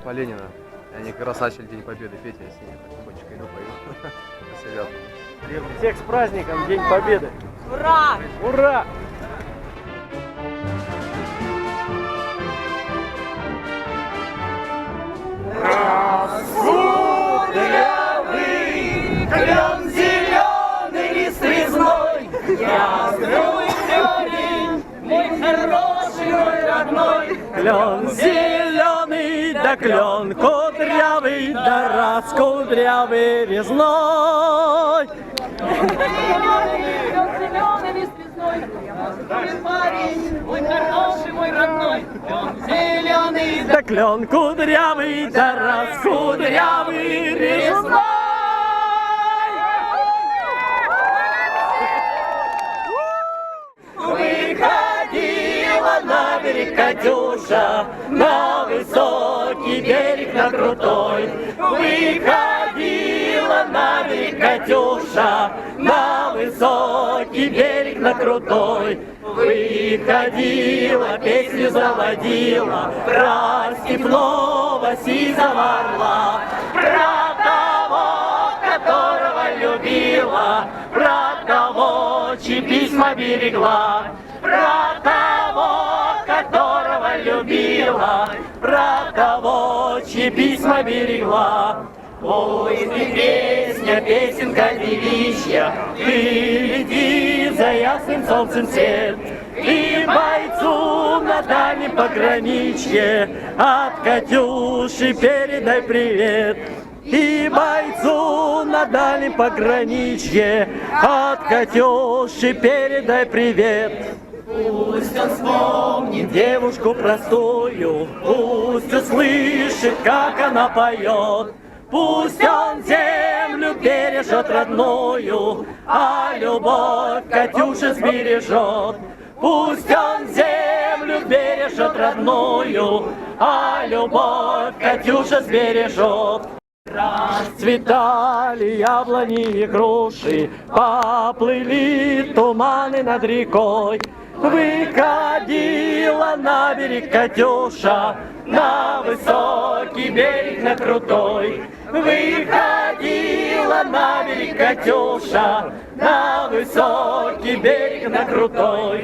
по Ленина. И они как раз начали День Победы петь, я с ними тихонечко иду, пою. Ребята. Всех с праздником, День Победы! Ура! Ура! Кудрявый клен зеленый лист резной, я здоровый корень, мой хороший, мой родной. Клен зеленый, да клен кудрявый, да раз кудрявый резной. Клен зеленый лист резной, я здоровый парень, мой хороший, мой родной. Клен зеленый, Да клен кудрявый, да раз кудрявый резной. выходила на берег Катюша, на высокий берег, на крутой. Выходила на берег Катюша, на высокий берег, на крутой. Выходила, песню заводила про степного сизого орла, про того, которого любила, про того, чьи письма берегла, про того, которого любила, про того, чьи письма берегла. Ой, ты песня, песенка девичья, ты лети за ясным солнцем свет, и бойцу на дальнем пограничье от Катюши передай привет. И бойцу на дальнем пограничье от Катюши передай привет. Пусть он вспомнит девушку простую, пусть услышит, как она поет. Пусть он землю бережет родную, а любовь Катюша сбережет. Пусть он землю бережет родную, а любовь Катюша сбережет. Расцветали яблони и груши, поплыли туманы над рекой. Выходила на берег Катюша, на высокий берег, на крутой. Выходила на берег Катюша, на высокий берег, на крутой.